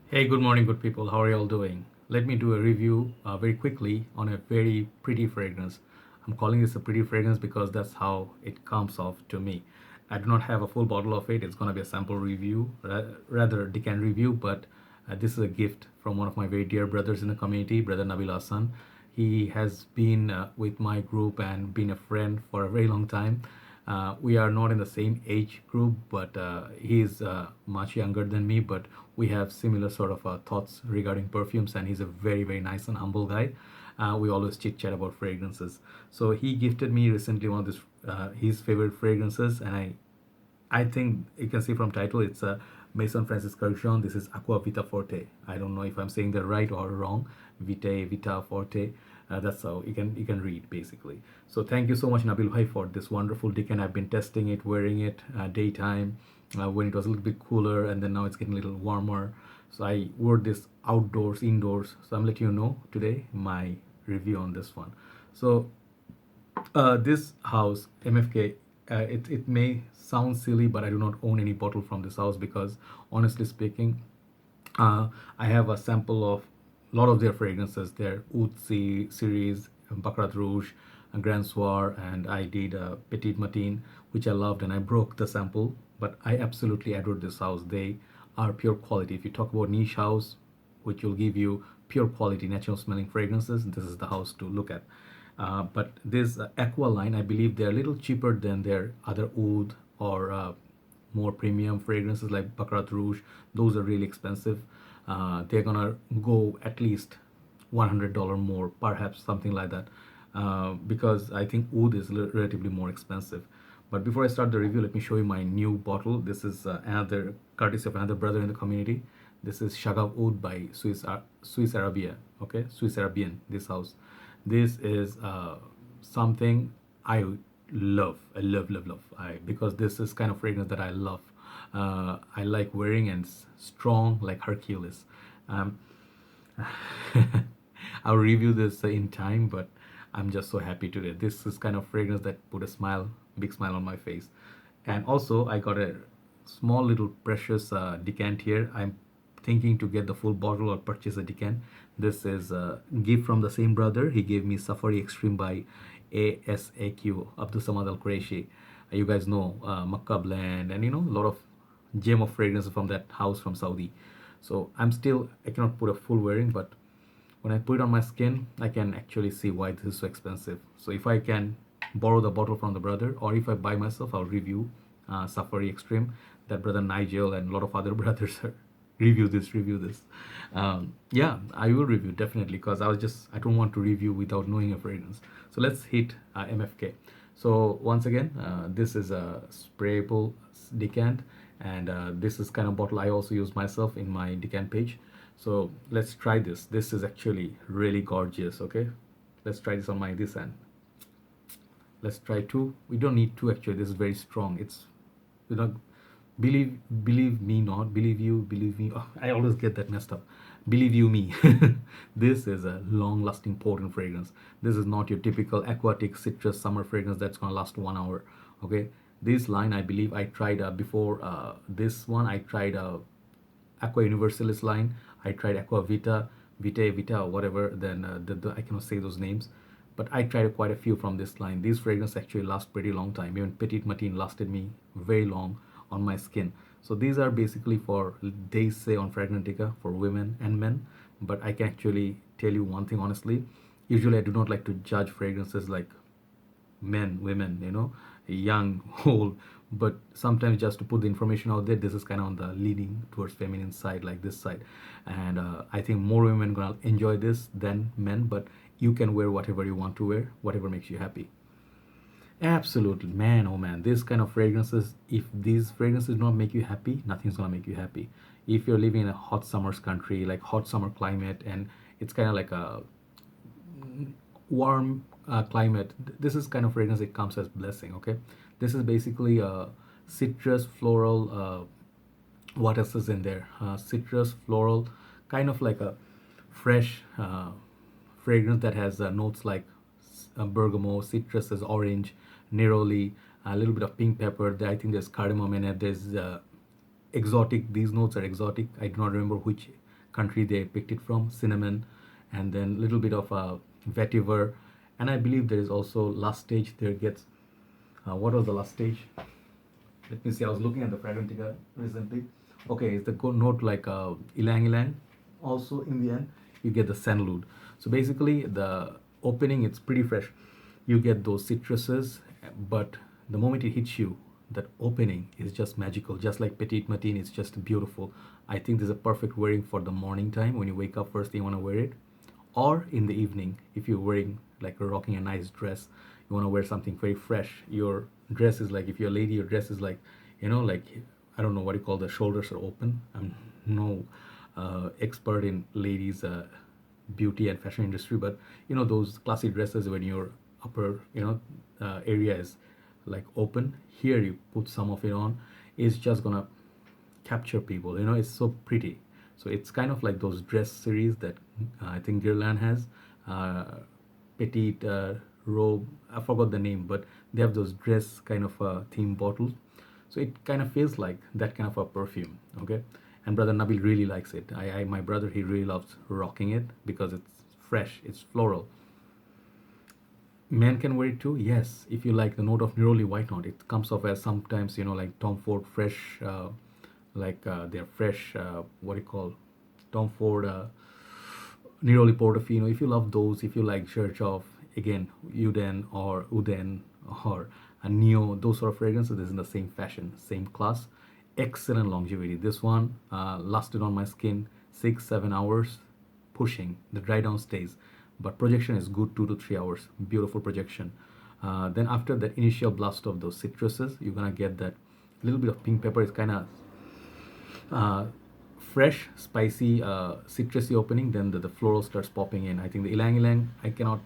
Hey, good morning, good people. How are you all doing? Let me do a review very quickly on a very pretty fragrance. I'm calling this a pretty fragrance because that's how it comes off to me. I do not have a full bottle of it. It's going to be a sample review, rather decant review, but this is a gift from one of my very dear brothers in the community, brother Nabeel Ahsan. He has been with my group and been a friend for a very long time. We are not in the same age group, but he's much younger than me. But we have similar sort of thoughts regarding perfumes, and he's a very, very nice and humble guy. We always chit chat about fragrances. So he gifted me recently one of his favorite fragrances, and I think you can see from title it's a Maison Francis Kurkdjian. This is Aqua Vita Forte. I don't know if I'm saying that right or wrong. Vita Forte. That's how you can read basically. So thank you so much Nabil Bhai for this wonderful decant. I've been testing it, wearing it daytime when it was a little bit cooler, and then now it's getting a little warmer. So I wore this outdoors, indoors. So I'm letting you know today my review on this one. So this house, MFK, it may sound silly, but I do not own any bottle from this house because, honestly speaking, I have a sample of a lot of their fragrances. Their Oud series, Baccarat Rouge, Grand Soir, and I did Petite Matin, which I loved, and I broke the sample. But I absolutely adore this house. They are pure quality. If you talk about niche house, which will give you pure quality, natural smelling fragrances, this is the house to look at. But this Aqua line, I believe they're a little cheaper than their other oud or more premium fragrances like Baccarat Rouge. Those are really expensive. They're gonna go at least $100 more, perhaps something like that, because I think oud is relatively more expensive. But before I start the review, let me show you my new bottle. This is another courtesy of another brother in the community. This is Shagab Oud by Swiss Arabia. Okay, Swiss Arabian. This house. This is something I love. I love, love, love. Because this is kind of fragrance that I love. I like wearing and strong like Hercules. Um, I'll review this in time, but I'm just so happy today. This is kind of fragrance that put a smile, big smile on my face. And also, I got a small little precious decant here. I'm thinking to get the full bottle or purchase a decant. This is a gift from the same brother. He gave me Safari Extreme by ASAQ, Abdul Samad Al Qureshi. You guys know Makkah Blend, and a lot of gem of fragrances from that house from Saudi. So I cannot put a full wearing, but when I put it on my skin, I can actually see why this is so expensive. So if I can borrow the bottle from the brother, or if I buy myself, I'll review Safari Extreme. That brother Nigel and a lot of other brothers are review this. Yeah, I will review definitely because I don't want to review without knowing a fragrance. So let's hit MFK. So once again, this is a sprayable decant, and this is kind of bottle I also use myself in my decant page. So let's try this. This is actually really gorgeous. Okay, let's try this on my this end. Let's try two. We don't need two actually. This is very strong. It's you know believe me not believe me. Oh, I always get that messed up. Believe you me. This is a long lasting potent fragrance. This is not your typical aquatic citrus summer fragrance that's gonna last 1 hour. Okay, this line I believe I tried before this one. I tried Aqua Universalis line. I tried Aqua Vita, or whatever. Then I cannot say those names, but I tried quite a few from this line. These fragrances actually last pretty long time. Even Petite Matin lasted me very long on my skin. So these are basically for, they say on Fragrantica, for women and men. But I can actually tell you one thing honestly. Usually I do not like to judge fragrances like men, women, young, old. But sometimes just to put the information out there, this is kind of on the leaning towards feminine side, like this side. And I think more women gonna enjoy this than men. But you can wear whatever you want to wear, whatever makes you happy. Absolutely, man. Oh man, this kind of fragrances. If these fragrances do not make you happy, nothing's gonna make you happy. If you're living in a hot summer's country, like hot summer climate, and it's kind of like a warm climate, this is kind of fragrance. It comes as blessing. Okay, this is basically a citrus floral. What else is in there? Citrus floral, kind of like a fresh fragrance that has notes like bergamot, citrus as orange, neroli, a little bit of pink pepper. I think there's cardamom in it. There's exotic. These notes are exotic. I do not remember which country they picked it from, cinnamon, and then a little bit of vetiver, and I believe there is also last stage there gets what was the last stage? Let me see. I was looking at the Fragrantica recently. Okay, it's the note like ilang ilang. Also, in the end, you get the sandalwood. So basically, the opening it's pretty fresh. You get those citruses, but the moment it hits you, that opening is just magical. Just like Petite Matin, it's just beautiful. I think this is a perfect wearing for the morning time when you wake up first thing you want to wear it, or in the evening if you're wearing like rocking a nice dress, you want to wear something very fresh. Your dress is like, if you're a lady, your dress is like, like, I don't know what you call, the shoulders are open. I'm no expert in ladies beauty and fashion industry, but those classy dresses when your upper area is like open, here you put some of it on, it's just gonna capture people. It's so pretty. So it's kind of like those dress series that I think Guerlain has, petite robe, I forgot the name, but they have those dress kind of theme bottles. So it kind of feels like that kind of a perfume. Okay, and brother Nabil really likes it. My brother, he really loves rocking it because it's fresh, it's floral. Men can wear it too, yes. If you like the note of neroli, why not? It comes off as sometimes like Tom Ford fresh, like they're fresh, what do you call, Tom Ford neroli portofino. If you love those, if you like church of, again, uden or a neo, those sort of fragrances, this is in the same fashion, same class. Excellent longevity. This one lasted on my skin 6-7 hours, pushing. The dry down stays, but projection is good, 2 to 3 hours. Beautiful projection. Then after that initial blast of those citruses, you're gonna get that little bit of pink pepper. It's kind of fresh, spicy, citrusy opening. Then the floral starts popping in. I think the ilang ilang, I cannot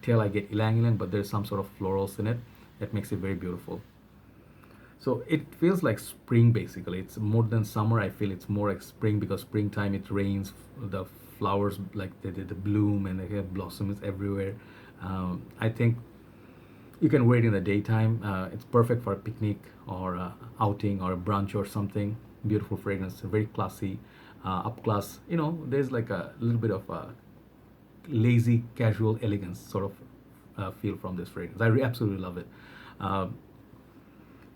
tell I get ilang ilang, but there's some sort of florals in it that makes it very beautiful. So it feels like spring basically. It's more than summer. I feel it's more like spring because springtime it rains, the flowers like the bloom and they have blossoms everywhere. I think you can wear it in the daytime. It's perfect for a picnic or a outing or a brunch or something. Beautiful fragrance, very classy, up class. There's like a little bit of a lazy, casual elegance sort of feel from this fragrance. I absolutely love it.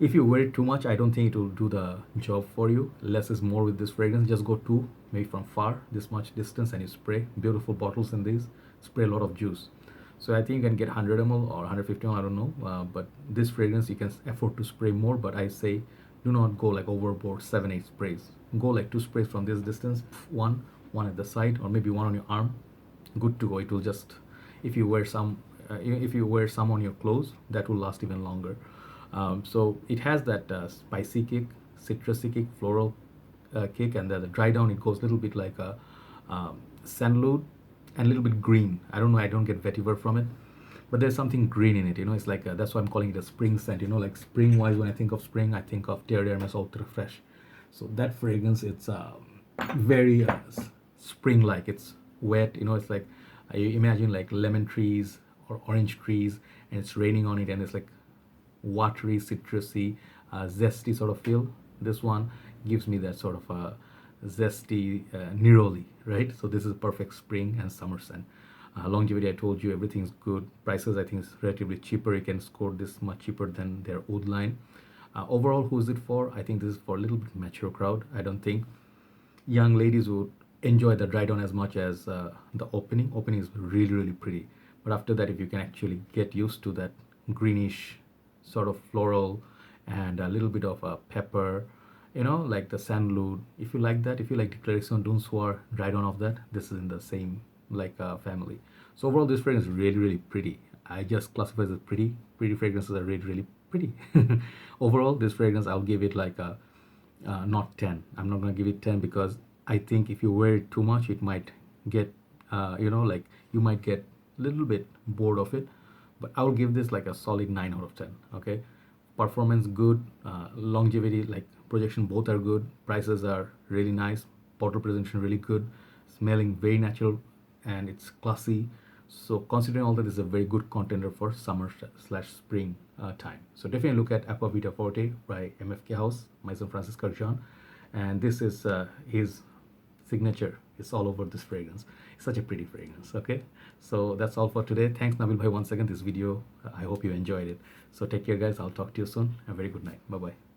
If you wear it too much, I don't think it will do the job for you. Less is more with this fragrance. Just go to maybe from far, this much distance, and you spray. Beautiful bottles in these. Spray a lot of juice. So I think you can get 100 ml or 150 ml, I don't know. But this fragrance, you can afford to spray more. But I say, do not go like overboard, 7-8 sprays. Go like 2 sprays from this distance, one at the side, or maybe one on your arm. Good to go. It will just, if you wear some on your clothes, that will last even longer. So it has that spicy kick, citrusy kick, floral kick, and the dry down it goes a little bit like a sandalwood and a little bit green. I don't know, I don't get vetiver from it, but there's something green in it. It's like that's why I'm calling it a spring scent. Like spring wise, when I think of spring, I think of Terre d'Hermes Ultra Fresh. So that fragrance, it's very spring like. It's wet. It's like you imagine like lemon trees or orange trees, and it's raining on it, and it's like watery, citrusy, zesty sort of feel. This one gives me that sort of zesty neroli, right? So this is perfect spring and summer scent. Longevity, I told you, everything's good. Prices, I think, is relatively cheaper. You can score this much cheaper than their oud line. Overall, who is it for? I think this is for a little bit mature crowd. I don't think young ladies would enjoy the dry down as much as the opening. Opening is really, really pretty. But after that, if you can actually get used to that greenish sort of floral and a little bit of a pepper, like the sandalwood, if you like that, if you like Declaration d'un Soir, dry down of that, this is in the same like family. So overall, this fragrance is really, really pretty. I just classify it as pretty. Pretty fragrances are really, really pretty. Overall, this fragrance, I'll give it like a not 10. I'm not gonna give it 10 because I think if you wear it too much, it might get like you might get a little bit bored of it. But I'll give this like a solid 9 out of 10. Okay, performance good, longevity, like projection, both are good. Prices are really nice. Bottle presentation really good. Smelling very natural, and it's classy. So considering all that, this is a very good contender for summer/spring time. So definitely look at Aqua Vitae Forte by MFK House, Maison Francis Carjon, and this is his signature, It's all over this fragrance. It's such a pretty fragrance. Okay, so that's all for today. Thanks Nabil bhai once again this video. I hope you enjoyed it. So take care guys. I'll talk to you soon. A very good night. Bye bye.